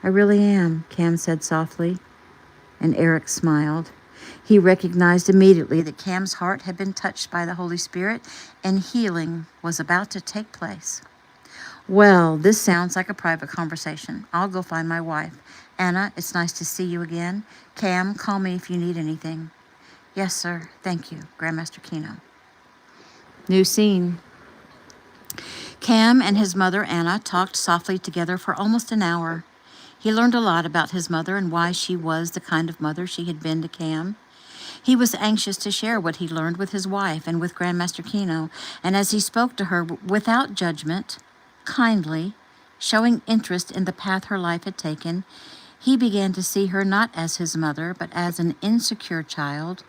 I really am, Cam said softly, and Eric smiled. He recognized immediately that Cam's heart had been touched by the Holy Spirit and healing was about to take place. Well, this sounds like a private conversation. I'll go find my wife. Anna, it's nice to see you again. Cam, call me if you need anything. Yes, sir. Thank you, Grandmaster Kino. New scene. Cam and his mother, Anna, talked softly together for almost an hour. He learned a lot about his mother and why she was the kind of mother she had been to Cam. He was anxious to share what he learned with his wife and with Grandmaster Kino, and as he spoke to her without judgment, kindly, showing interest in the path her life had taken, he began to see her not as his mother, but as an insecure child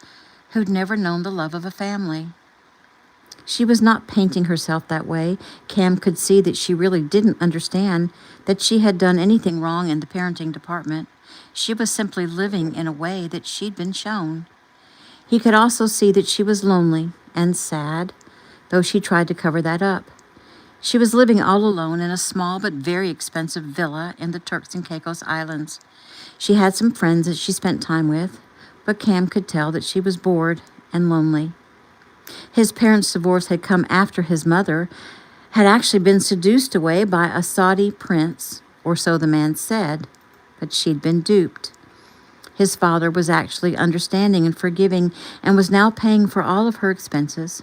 who'd never known the love of a family. She was not painting herself that way. Cam could see that she really didn't understand that she had done anything wrong in the parenting department. She was simply living in a way that she'd been shown. He could also see that she was lonely and sad, though she tried to cover that up. She was living all alone in a small but very expensive villa in the Turks and Caicos Islands. She had some friends that she spent time with, but Cam could tell that she was bored and lonely. His parents' divorce had come after his mother had actually been seduced away by a Saudi prince, or so the man said, but she'd been duped. His father was actually understanding and forgiving and was now paying for all of her expenses.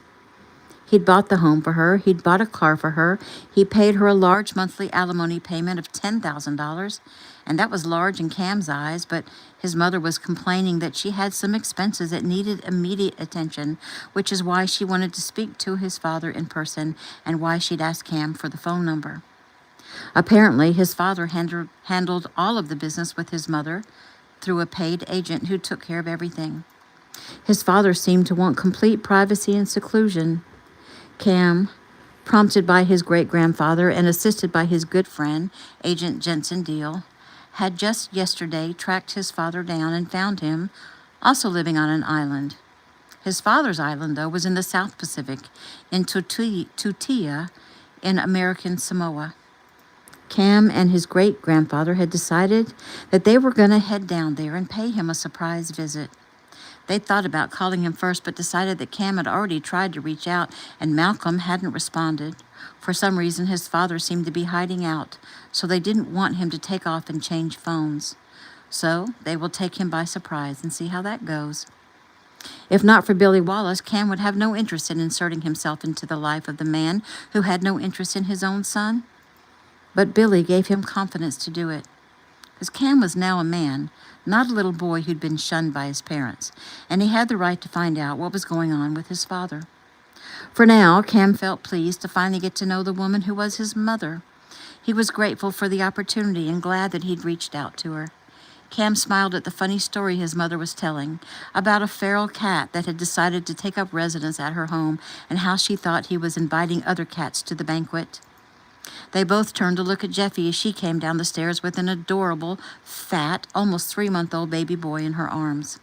He'd bought the home for her. He'd bought a car for her. He paid her a large monthly alimony payment of $10,000, and that was large in Cam's eyes, but his mother was complaining that she had some expenses that needed immediate attention, which is why she wanted to speak to his father in person and why she'd asked Cam for the phone number. Apparently, his father handled all of the business with his mother through a paid agent who took care of everything. His father seemed to want complete privacy and seclusion. Cam, prompted by his great-grandfather and assisted by his good friend, Agent Jensen Deal, had just yesterday tracked his father down and found him, also living on an island. His father's island, though, was in the South Pacific, in Tutia, in American Samoa. Cam and his great-grandfather had decided that they were going to head down there and pay him a surprise visit. They thought about calling him first, but decided that Cam had already tried to reach out, and Malcolm hadn't responded. For some reason, his father seemed to be hiding out, so they didn't want him to take off and change phones. So they will take him by surprise and see how that goes. If not for Billy Wallace, Cam would have no interest in inserting himself into the life of the man who had no interest in his own son. But Billy gave him confidence to do it. Because Cam was now a man, not a little boy who'd been shunned by his parents, and he had the right to find out what was going on with his father. For now, Cam felt pleased to finally get to know the woman who was his mother. He was grateful for the opportunity and glad that he'd reached out to her. Cam smiled at the funny story his mother was telling about a feral cat that had decided to take up residence at her home and how she thought he was inviting other cats to the banquet. They both turned to look at Jeffy as she came down the stairs with an adorable, fat, almost 3-month-old baby boy in her arms.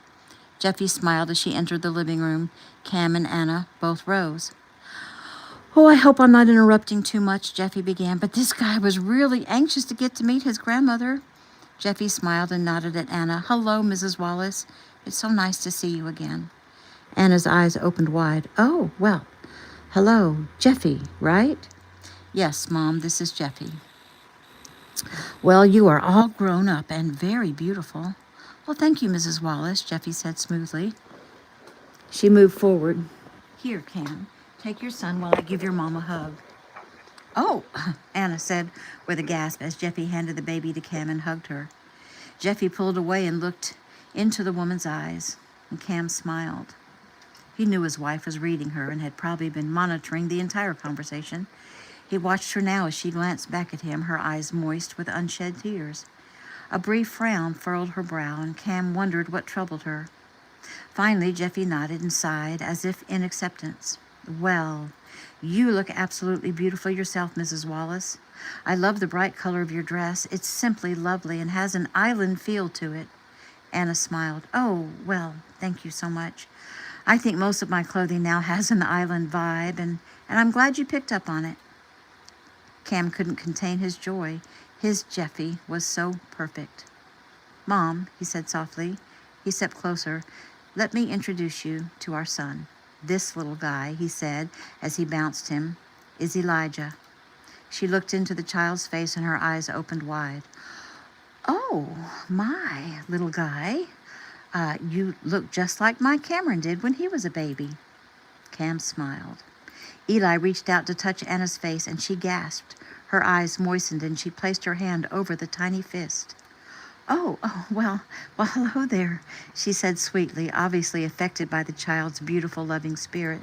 Jeffy smiled as she entered the living room. Cam and Anna both rose. "Oh, I hope I'm not interrupting too much," Jeffy began, "but this guy was really anxious to get to meet his grandmother." Jeffy smiled and nodded at Anna. "Hello, Mrs. Wallace. It's so nice to see you again." Anna's eyes opened wide. "Oh, well, hello, Jeffy, right?" "Yes, Mom, this is Jeffy." "Well, you are all grown up and very beautiful." "Well, thank you, Mrs. Wallace," Jeffy said smoothly. She moved forward. "Here, Cam, take your son while I give your mom a hug." "Oh," Anna said with a gasp as Jeffy handed the baby to Cam and hugged her. Jeffy pulled away and looked into the woman's eyes, and Cam smiled. He knew his wife was reading her and had probably been monitoring the entire conversation. He watched her now as she glanced back at him, her eyes moist with unshed tears. A brief frown furrowed her brow, and Cam wondered what troubled her. Finally, Jeffy nodded and sighed, as if in acceptance. Well, you look absolutely beautiful yourself, Mrs. Wallace. I love the bright color of your dress. It's simply lovely and has an island feel to it. Anna smiled. Oh, well, thank you so much. I think most of my clothing now has an island vibe, and I'm glad you picked up on it. Cam couldn't contain his joy. His Jeffy was so perfect. Mom, he said softly. He stepped closer. Let me introduce you to our son. This little guy, he said as he bounced him, is Elijah. She looked into the child's face and her eyes opened wide. Oh, my little guy. You look just like my Cameron did when he was a baby. Cam smiled. Eli reached out to touch Anna's face and she gasped. Her eyes moistened and she placed her hand over the tiny fist. Well, hello there, she said sweetly, obviously affected by the child's beautiful, loving spirit.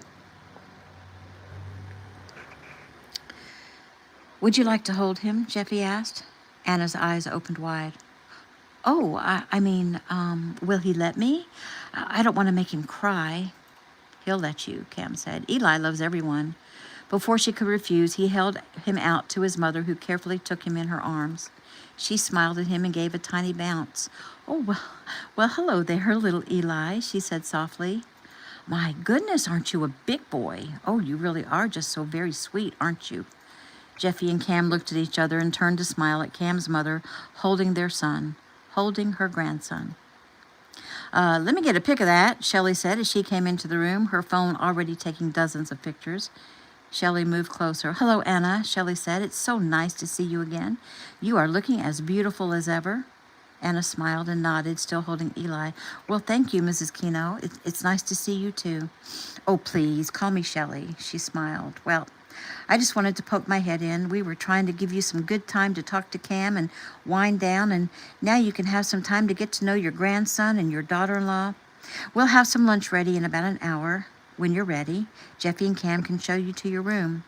Would you like to hold him? Jeffy asked. Anna's eyes opened wide. Will he let me? I don't want to make him cry. He'll let you, Cam said. Eli loves everyone. Before she could refuse, he held him out to his mother, who carefully took him in her arms. She smiled at him and gave a tiny bounce. Oh, well, hello there, little Eli, she said softly. My goodness, aren't you a big boy? Oh, you really are just so very sweet, aren't you? Jeffy and Cam looked at each other and turned to smile at Cam's mother, holding their son, holding her grandson. Let me get a pic of that, Shelley said as she came into the room, her phone already taking dozens of pictures. Shelley moved closer. Hello, Anna, Shelley said. It's so nice to see you again. You are looking as beautiful as ever. Anna smiled and nodded, still holding Eli. Well, thank you, Mrs. Keno. It's nice to see you, too. Oh, please, call me Shelley, she smiled. Well, I just wanted to poke my head in. We were trying to give you some good time to talk to Cam and wind down, and now you can have some time to get to know your grandson and your daughter-in-law. We'll have some lunch ready in about an hour. When you're ready, Jeffy and Cam can show you to your room.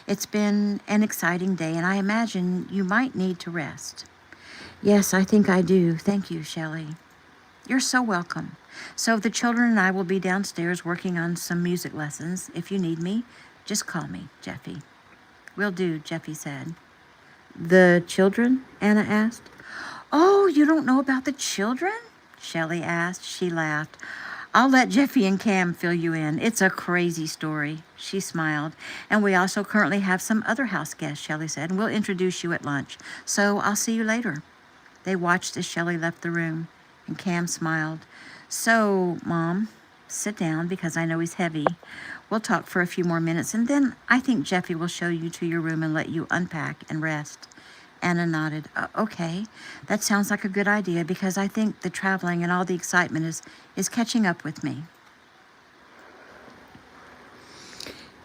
It's been an exciting day, and I imagine you might need to rest. Yes, I think I do. Thank you, Shelley. You're so welcome. So the children and I will be downstairs working on some music lessons. If you need me, just call me, Jeffy. Will do, Jeffy said. The children? Anna asked. Oh, you don't know about the children? Shelley asked. She laughed. I'll let Jeffy and Cam fill you in. It's a crazy story. She smiled. And we also currently have some other house guests, Shelley said, and we'll introduce you at lunch. So I'll see you later. They watched as Shelley left the room, and Cam smiled. So, Mom, sit down because I know he's heavy. We'll talk for a few more minutes, and then I think Jeffy will show you to your room and let you unpack and rest. Anna nodded. Okay, that sounds like a good idea because I think the traveling and all the excitement is catching up with me.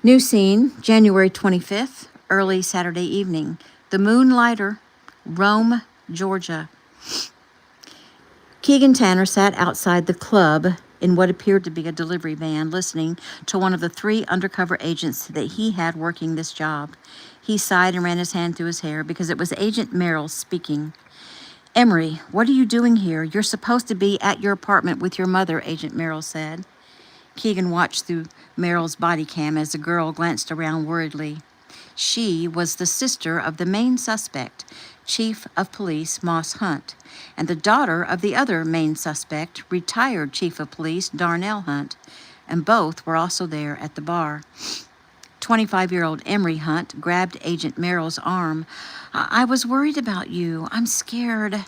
New scene, January 25th, early Saturday evening. The Moonlighter, Rome, Georgia. Keegan Tanner sat outside the club in what appeared to be a delivery van, listening to one of the 3 undercover agents that he had working this job. He sighed and ran his hand through his hair because it was Agent Merrill speaking. Emery, what are you doing here? You're supposed to be at your apartment with your mother, Agent Merrill said. Keegan watched through Merrill's body cam as the girl glanced around worriedly. She was the sister of the main suspect, Chief of Police Moss Hunt, and the daughter of the other main suspect, retired Chief of Police Darnell Hunt, and both were also there at the bar. 25-year-old Emery Hunt grabbed Agent Merrill's arm. I was worried about you. I'm scared.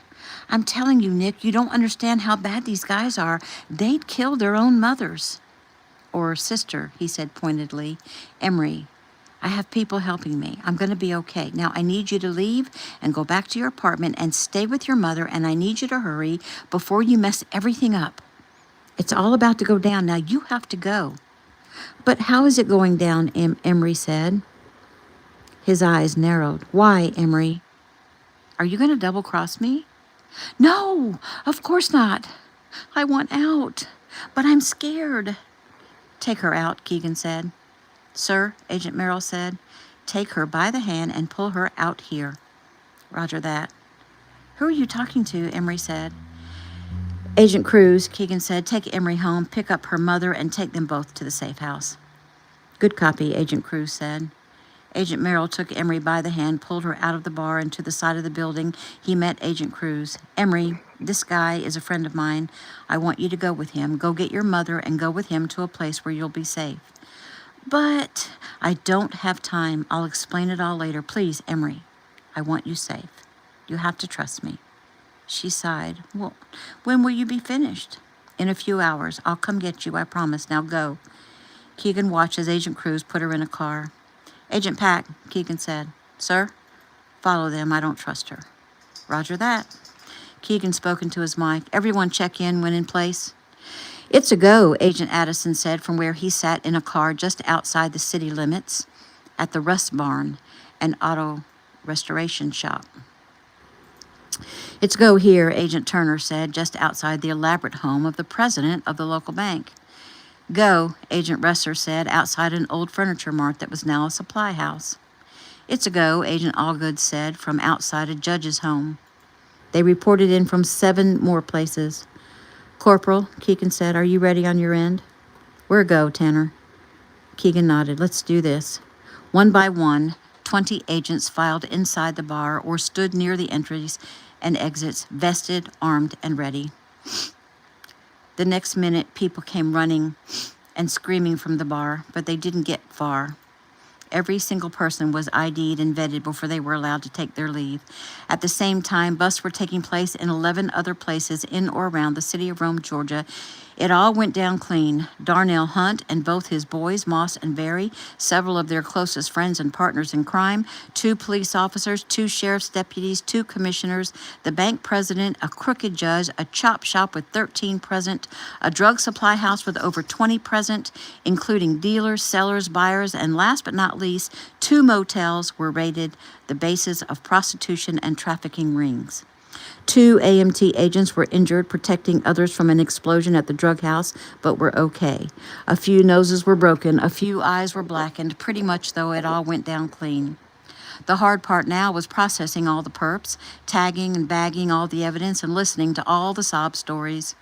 I'm telling you, Nick, you don't understand how bad these guys are. They'd kill their own mothers. Or sister, he said pointedly. Emery, I have people helping me. I'm going to be okay. Now, I need you to leave and go back to your apartment and stay with your mother, and I need you to hurry before you mess everything up. It's all about to go down. Now, you have to go. But how is it going down, Emery said. His eyes narrowed. Why, Emery? Are you going to double-cross me? No, of course not. I want out, but I'm scared. Take her out, Keegan said. Sir, Agent Merrill said, take her by the hand and pull her out here. Roger that. Who are you talking to? Emery said. Agent Cruz, Keegan said. Take Emery home, pick up her mother, and take them both to the safe house. Good copy, Agent Cruz said. Agent Merrill took Emery by the hand, pulled her out of the bar and to the side of the building. He met Agent Cruz. Emery, this guy is a friend of mine. I want you to go with him. Go get your mother and go with him to a place where you'll be safe. But I don't have time. I'll explain it all later. Please, Emery, I want you safe. You have to trust me. She sighed. Well, when will you be finished? In a few hours. I'll come get you, I promise. Now go. Keegan watched as Agent Cruz put her in a car. Agent Pack, Keegan said. Sir? Follow them. I don't trust her. Roger that. Keegan spoke into his mic. Everyone check in when in place. It's a go, Agent Addison said from where he sat in a car just outside the city limits at the Rust Barn, an auto restoration shop. It's go here, Agent Turner said, just outside the elaborate home of the president of the local bank. Go, Agent Resser said, outside an old furniture mart that was now a supply house. It's a go, Agent Allgood said, from outside a judge's home. They reported in from 7 more places. Corporal, Keegan said, are you ready on your end? We're a go, Tanner. Keegan nodded. Let's do this. One by one, 20 agents filed inside the bar or stood near the entries and exits, vested, armed, and ready. The next minute, people came running and screaming from the bar, but they didn't get far. Every single person was ID'd and vetted before they were allowed to take their leave. At the same time, busts were taking place in 11 other places in or around the city of Rome, Georgia. It all went down clean. Darnell Hunt and both his boys, Moss and Barry, several of their closest friends and partners in crime, 2 police officers, 2 sheriff's deputies, 2 commissioners, the bank president, a crooked judge, a chop shop with 13 present, a drug supply house with over 20 present, including dealers, sellers, buyers, and last but not least, 2 motels were raided, the bases of prostitution and trafficking rings. 2 AMT agents were injured protecting others from an explosion at the drug house, but were okay. A few noses were broken, a few eyes were blackened, pretty much though it all went down clean. The hard part now was processing all the perps, tagging and bagging all the evidence, and listening to all the sob stories.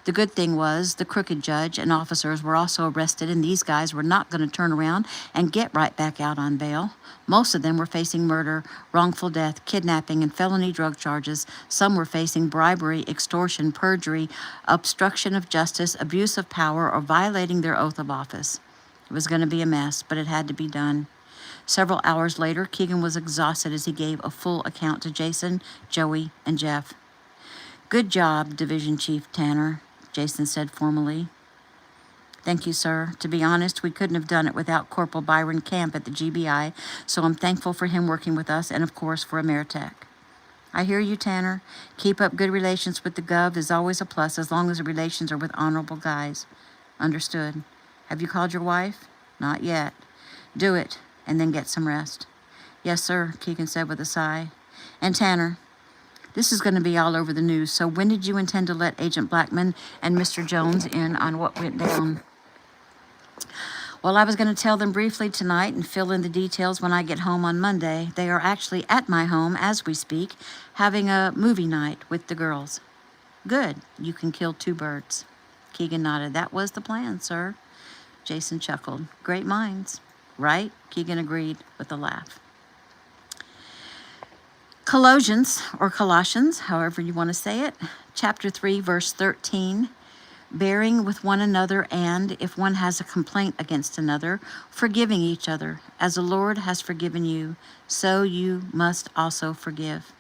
The good thing was the crooked judge and officers were also arrested, and these guys were not going to turn around and get right back out on bail. Most of them were facing murder, wrongful death, kidnapping, and felony drug charges. Some were facing bribery, extortion, perjury, obstruction of justice, abuse of power, or violating their oath of office. It was going to be a mess, but it had to be done. Several hours later, Keegan was exhausted as he gave a full account to Jason, Joey, and Jeff. Good job, Division Chief Tanner, Jason said formally. Thank you, sir. To be honest, we couldn't have done it without Corporal Byron Camp at the GBI, so I'm thankful for him working with us and, of course, for Ameritech. I hear you, Tanner. Keep up good relations with the Gov is always a plus as long as the relations are with honorable guys. Understood. Have you called your wife? Not yet. Do it, and then get some rest. Yes, sir, Keegan said with a sigh. And Tanner, this is going to be all over the news, so when did you intend to let Agent Blackman and Mr. Jones in on what went down? Well, I was going to tell them briefly tonight and fill in the details when I get home on Monday. They are actually at my home as we speak, having a movie night with the girls. Good. You can kill 2 birds. Keegan nodded. That was the plan, sir. Jason chuckled. Great minds. Right? Keegan agreed with a laugh. Colossians, or Colossians, however you want to say it, chapter 3, verse 13, bearing with one another, and, if one has a complaint against another, forgiving each other, as the Lord has forgiven you, so you must also forgive.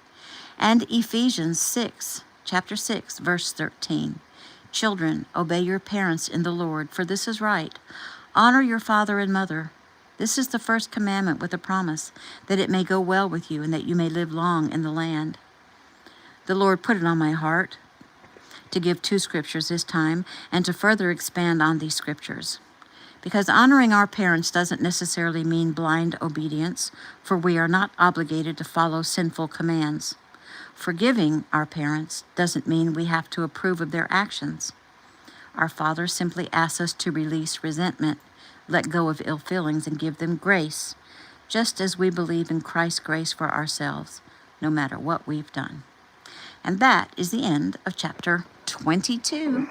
And Ephesians 6, chapter 6, verse 13, children, obey your parents in the Lord, for this is right. Honor your father and mother. This is the first commandment with a promise, that it may go well with you and that you may live long in the land. The Lord put it on my heart to give 2 scriptures this time and to further expand on these scriptures. Because honoring our parents doesn't necessarily mean blind obedience, for we are not obligated to follow sinful commands. Forgiving our parents doesn't mean we have to approve of their actions. Our Father simply asks us to release resentment, let go of ill feelings, and give them grace just as we believe in Christ's grace for ourselves, no matter what we've done. And that is the end of chapter 22.